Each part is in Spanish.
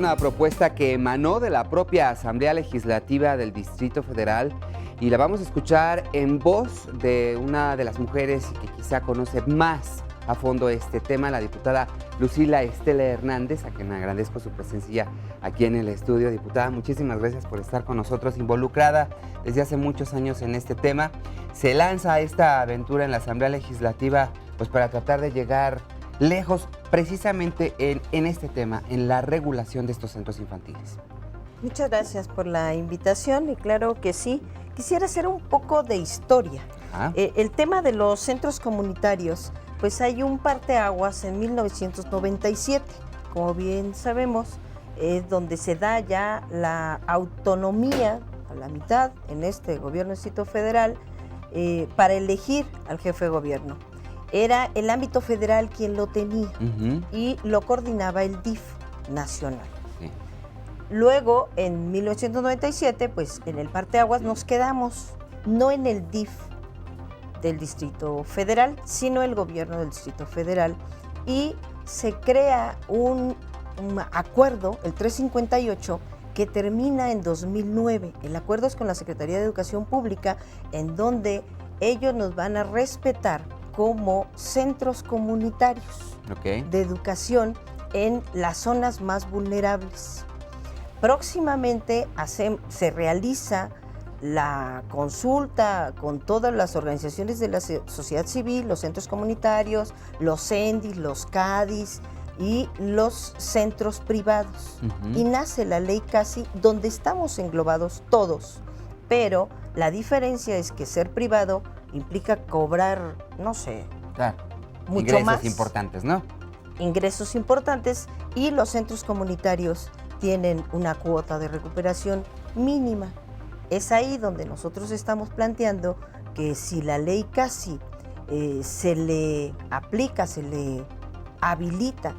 una propuesta que emanó de la propia Asamblea Legislativa del Distrito Federal y la vamos a escuchar en voz de una de las mujeres que quizá conoce más a fondo este tema, la diputada Lucila Estela Hernández, a quien agradezco su presencia aquí en el estudio. Diputada, muchísimas gracias por estar con nosotros, involucrada desde hace muchos años en este tema. Se lanza esta aventura en la Asamblea Legislativa pues para tratar de llegar lejos precisamente en este tema, en la regulación de estos centros infantiles. Muchas gracias por la invitación y claro que sí, quisiera hacer un poco de historia. El tema de los centros comunitarios, pues hay un parteaguas en 1997, como bien sabemos, es donde se da ya la autonomía a la mitad en este gobierno del Distrito Federal para elegir al jefe de gobierno. Era el ámbito federal quien lo tenía y lo coordinaba el DIF nacional. Sí. Luego, en 1997, pues en el parteaguas nos quedamos, no en el DIF del Distrito Federal, sino el gobierno del Distrito Federal, y se crea un acuerdo, el 358, que termina en 2009. El acuerdo es con la Secretaría de Educación Pública, en donde ellos nos van a respetar como centros comunitarios de educación en las zonas más vulnerables. Próximamente se realiza la consulta con todas las organizaciones de la sociedad civil, los centros comunitarios, los CENDIs, los CADIs y los centros privados. Y nace la ley CASI, donde estamos englobados todos, pero la diferencia es que ser privado implica cobrar, no sé, mucho ingresos más. Importantes, ¿no? Ingresos importantes, y los centros comunitarios tienen una cuota de recuperación mínima. Es ahí donde nosotros estamos planteando que si la ley CASI se le aplica, se le habilita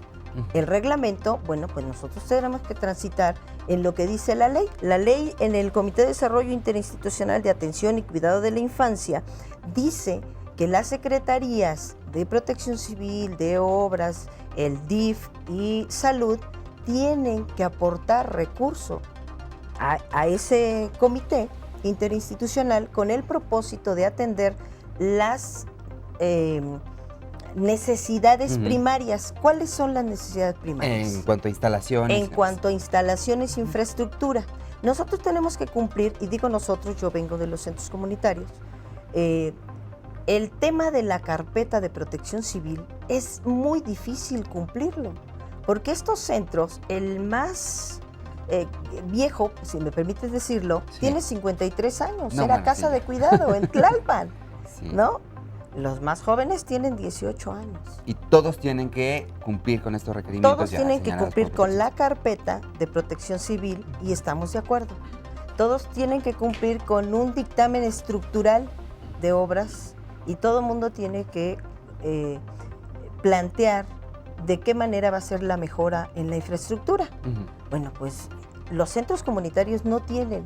el reglamento, bueno, pues nosotros tenemos que transitar en lo que dice la ley. La ley en el Comité de Desarrollo Interinstitucional de Atención y Cuidado de la Infancia dice que las secretarías de Protección Civil, de Obras, el DIF y Salud tienen que aportar recursos a ese comité interinstitucional con el propósito de atender las necesidades primarias. ¿Cuáles son las necesidades primarias? En cuanto a instalaciones. En cuanto a instalaciones e infraestructura. Nosotros tenemos que cumplir, y digo nosotros, yo vengo de los centros comunitarios, el tema de la carpeta de protección civil es muy difícil cumplirlo, porque estos centros, el más viejo, si me permites decirlo, tiene 53 años, era casa de cuidado en Tlalpan, ¿no? Los más jóvenes tienen 18 años. Y todos tienen que cumplir con estos requerimientos. Todos tienen que cumplir con la carpeta de protección civil y estamos de acuerdo. Todos tienen que cumplir con un dictamen estructural de obras y todo el mundo tiene que plantear de qué manera va a ser la mejora en la infraestructura. Bueno, pues los centros comunitarios no tienen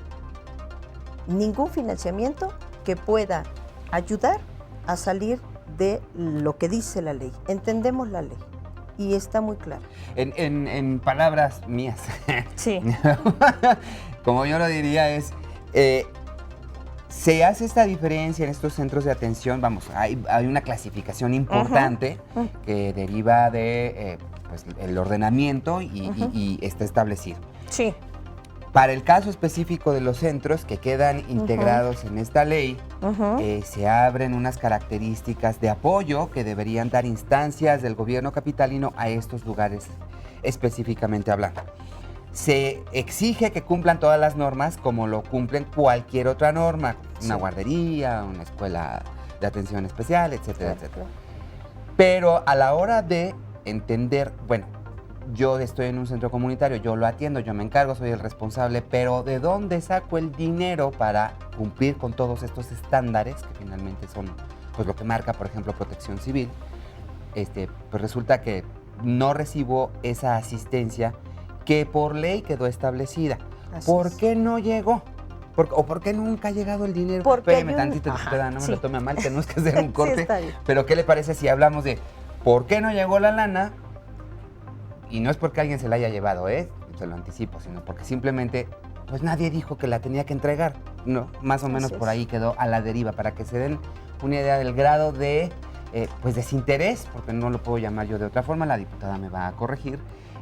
ningún financiamiento que pueda ayudar a salir de lo que dice la ley. Entendemos la ley y está muy claro. En palabras mías, sí. Como yo lo diría es, se hace esta diferencia en estos centros de atención, vamos, hay una clasificación importante que deriva de pues, el ordenamiento y está establecido. Sí. Para el caso específico de los centros que quedan integrados en esta ley, se abren unas características de apoyo que deberían dar instancias del gobierno capitalino a estos lugares específicamente hablando. Se exige que cumplan todas las normas como lo cumplen cualquier otra norma, una guardería, una escuela de atención especial, etcétera, etcétera. Pero a la hora de entender, bueno, yo estoy en un centro comunitario, yo lo atiendo, yo me encargo, soy el responsable, pero ¿de dónde saco el dinero para cumplir con todos estos estándares que finalmente son pues lo que marca, por ejemplo, Protección Civil? Pues resulta que no recibo esa asistencia que por ley quedó establecida. ¿Por qué no llegó? ¿O por qué nunca ha llegado el dinero? Espérame tantito, no me lo tome a mal, tenemos que hacer un corte. Pero ¿qué le parece si hablamos de por qué no llegó la lana? Y no es porque alguien se la haya llevado, te lo anticipo, sino porque simplemente pues nadie dijo que la tenía que entregar, ¿no? Más o menos por ahí quedó a la deriva, para que se den una idea del grado de pues desinterés, porque no lo puedo llamar yo de otra forma, la diputada me va a corregir,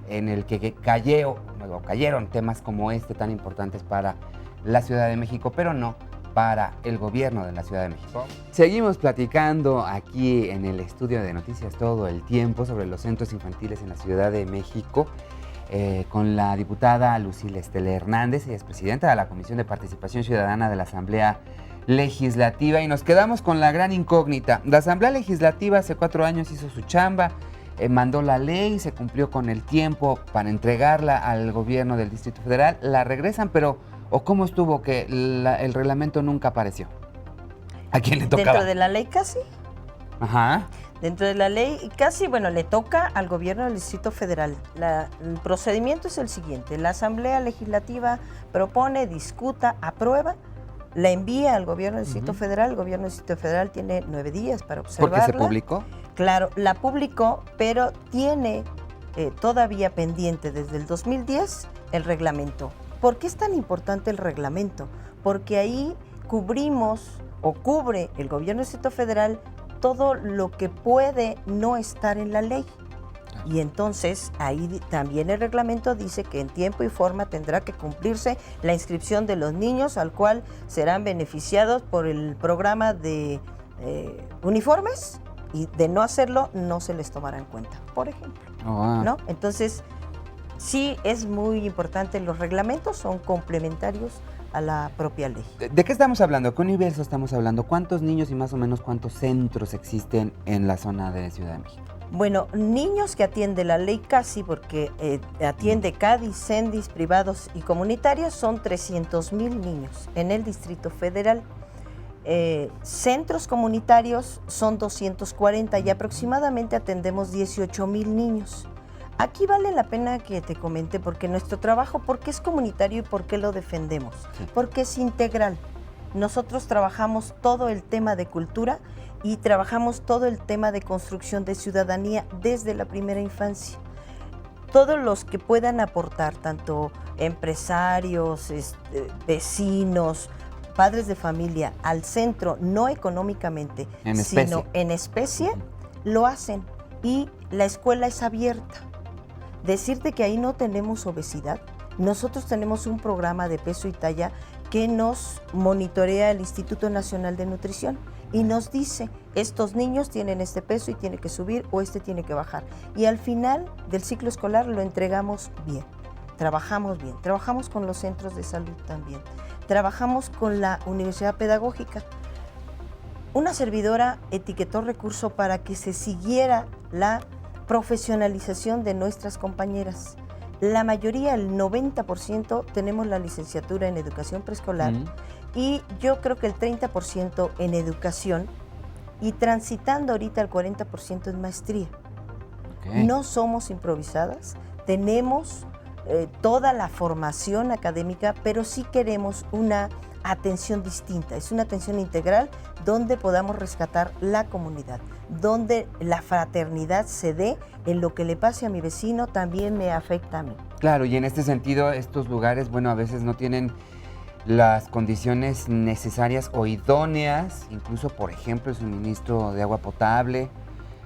en el que cayeron temas como este tan importantes para la Ciudad de México, pero no para el gobierno de la Ciudad de México. Seguimos platicando aquí en el estudio de noticias todo el tiempo sobre los centros infantiles en la Ciudad de México con la diputada Lucila Estela Hernández, ella es presidenta de la Comisión de Participación Ciudadana de la Asamblea Legislativa, y nos quedamos con la gran incógnita. La Asamblea Legislativa hace 4 años hizo su chamba, mandó la ley, se cumplió con el tiempo para entregarla al gobierno del Distrito Federal, la regresan, pero ¿o cómo estuvo que el reglamento nunca apareció? ¿A quién le tocaba? Dentro de la ley casi. Ajá. Dentro de la ley casi, bueno, le toca al gobierno del Distrito Federal. El procedimiento es el siguiente: la Asamblea Legislativa propone, discuta, aprueba, la envía al gobierno del Distrito Federal. El gobierno del Distrito Federal tiene 9 días para observarla. ¿Por qué se publicó? Claro, la publicó, pero tiene todavía pendiente desde el 2010 el reglamento. ¿Por qué es tan importante el reglamento? Porque ahí cubrimos o cubre el gobierno del Distrito Federal todo lo que puede no estar en la ley. Y entonces ahí también el reglamento dice que en tiempo y forma tendrá que cumplirse la inscripción de los niños, al cual serán beneficiados por el programa de uniformes, y de no hacerlo no se les tomará en cuenta, por ejemplo. ¿No? Entonces sí es muy importante, los reglamentos son complementarios a la propia ley. ¿De qué estamos hablando? ¿Qué universo estamos hablando? ¿Cuántos niños y más o menos cuántos centros existen en la zona de Ciudad de México? Bueno, niños que atiende la ley CASI, porque atiende CADIS, CENDIS, privados y comunitarios, son 300,000 niños en el Distrito Federal. Centros comunitarios son 240 y aproximadamente atendemos 18,000 niños. Aquí vale la pena que te comente, porque nuestro trabajo, ¿por qué es comunitario y por qué lo defendemos? Sí. Porque es integral. Nosotros trabajamos todo el tema de cultura y trabajamos todo el tema de construcción de ciudadanía desde la primera infancia. Todos los que puedan aportar, tanto empresarios, vecinos, padres de familia, al centro, no económicamente, sino en especie, lo hacen, y la escuela es abierta. Decirte que ahí no tenemos obesidad. Nosotros tenemos un programa de peso y talla que nos monitorea el Instituto Nacional de Nutrición y nos dice, estos niños tienen este peso y tiene que subir, o este tiene que bajar. Y al final del ciclo escolar lo entregamos bien, trabajamos con los centros de salud también, trabajamos con la Universidad Pedagógica. Una servidora etiquetó recurso para que se siguiera la profesionalización de nuestras compañeras. La mayoría, el 90%, tenemos la licenciatura en educación preescolar y yo creo que el 30% en educación, y transitando ahorita el 40% en maestría. No somos improvisadas, tenemos toda la formación académica, pero sí queremos una atención distinta, es una atención integral donde podamos rescatar la comunidad, donde la fraternidad se dé, en lo que le pase a mi vecino también me afecta a mí. Claro, y en este sentido estos lugares, bueno, a veces no tienen las condiciones necesarias o idóneas, incluso por ejemplo el suministro de agua potable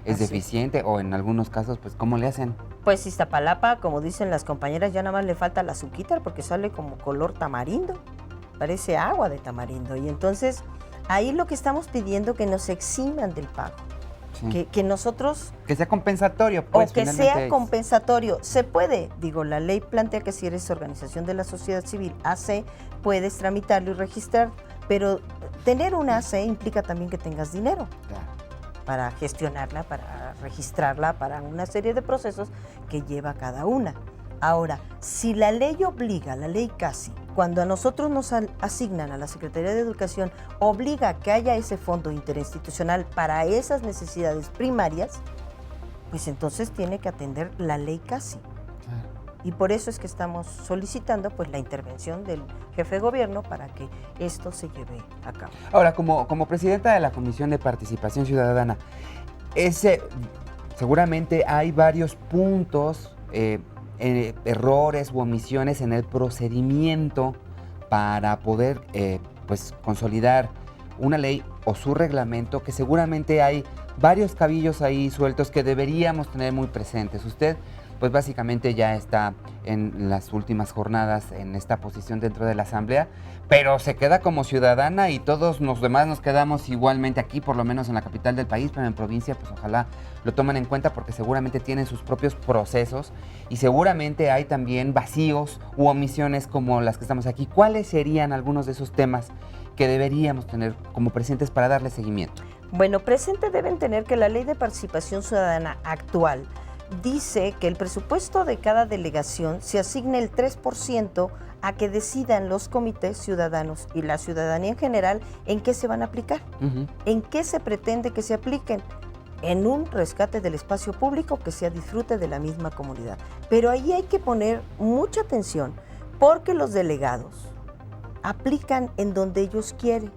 es deficiente, o en algunos casos, pues ¿cómo le hacen? Pues Iztapalapa, como dicen las compañeras, ya nada más le falta la azuquitar porque sale como color tamarindo. Parece agua de tamarindo, y entonces ahí lo que estamos pidiendo que nos eximan del pago, que nosotros... Que sea compensatorio, pues. O que sea compensatorio, se puede, digo, la ley plantea que si eres organización de la sociedad civil, AC, puedes tramitarlo y registrar, pero tener una AC implica también que tengas dinero para gestionarla, para registrarla, para una serie de procesos que lleva cada una. Ahora, si la ley obliga, la ley CASI, cuando a nosotros nos asignan a la Secretaría de Educación, obliga a que haya ese fondo interinstitucional para esas necesidades primarias, pues entonces tiene que atender la ley CASI. Y por eso es que estamos solicitando pues la intervención del jefe de gobierno para que esto se lleve a cabo. Ahora, como presidenta de la Comisión de Participación Ciudadana, seguramente hay varios puntos errores u omisiones en el procedimiento para poder pues consolidar una ley o su reglamento, que seguramente hay varios cabillos ahí sueltos que deberíamos tener muy presentes. Usted pues básicamente ya está en las últimas jornadas en esta posición dentro de la Asamblea, pero se queda como ciudadana y todos los demás nos quedamos igualmente aquí, por lo menos en la capital del país, pero en provincia pues ojalá lo tomen en cuenta porque seguramente tienen sus propios procesos y seguramente hay también vacíos u omisiones como las que estamos aquí. ¿Cuáles serían algunos de esos temas que deberíamos tener como presentes para darle seguimiento? Bueno, presente deben tener que la Ley de Participación Ciudadana actual dice que el presupuesto de cada delegación se asigne el 3% a que decidan los comités ciudadanos y la ciudadanía en general en qué se van a aplicar, en qué se pretende que se apliquen, en un rescate del espacio público que sea disfrute de la misma comunidad. Pero ahí hay que poner mucha atención porque los delegados aplican en donde ellos quieren.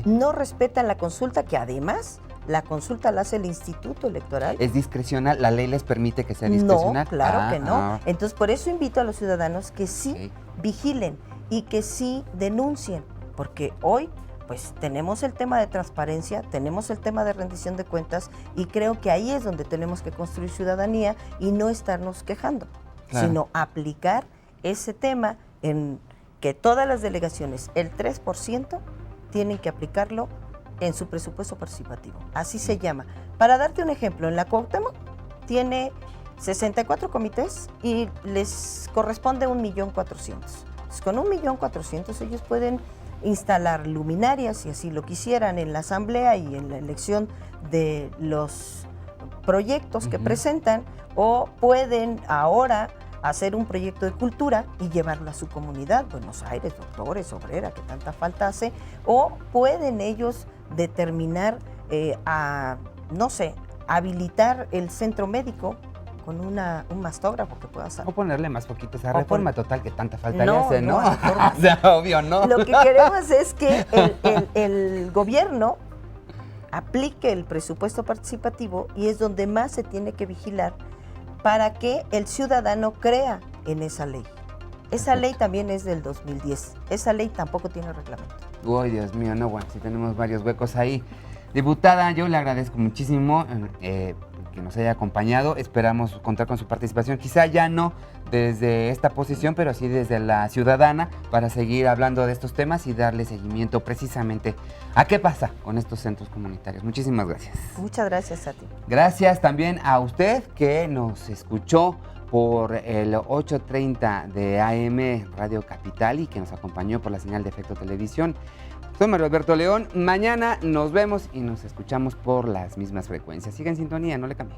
No respetan la consulta, que además la consulta la hace el Instituto Electoral. ¿Es discrecional? ¿La ley les permite que sea discrecional? No, claro que no. Entonces, por eso invito a los ciudadanos que sí vigilen y que sí denuncien, porque hoy pues tenemos el tema de transparencia, tenemos el tema de rendición de cuentas y creo que ahí es donde tenemos que construir ciudadanía y no estarnos quejando, sino aplicar ese tema en que todas las delegaciones, el 3%, tienen que aplicarlo en su presupuesto participativo. Así se llama. Para darte un ejemplo, en la Cuauhtémoc tiene 64 comités y les corresponde 1.400.000. Entonces, con 1.400.000 ellos pueden instalar luminarias, si así lo quisieran, en la asamblea y en la elección de los proyectos que presentan, o pueden ahora hacer un proyecto de cultura y llevarlo a su comunidad, Buenos Aires, Doctores, Obrera, que tanta falta hace, o pueden ellos determinar no sé, habilitar el centro médico con un mastógrafo que pueda hacer. O ponerle más poquitos a reforma total que tanta falta le hace, ¿no? O sea, obvio, ¿no? Lo que queremos es que el gobierno aplique el presupuesto participativo y es donde más se tiene que vigilar para que el ciudadano crea en esa ley. Esa ley también es del 2010. Esa ley tampoco tiene reglamento. Uy, Dios mío, no, bueno, sí tenemos varios huecos ahí. Diputada, yo le agradezco muchísimo que nos haya acompañado. Esperamos contar con su participación, quizá ya no desde esta posición, pero sí desde la ciudadana, para seguir hablando de estos temas y darle seguimiento precisamente a qué pasa con estos centros comunitarios. Muchísimas gracias. Muchas gracias a ti. Gracias también a usted que nos escuchó por el 8:30 de AM Radio Capital y que nos acompañó por la señal de Efecto Televisión. Soy Mario Alberto León. Mañana nos vemos y nos escuchamos por las mismas frecuencias. Siga en sintonía, no le cambie.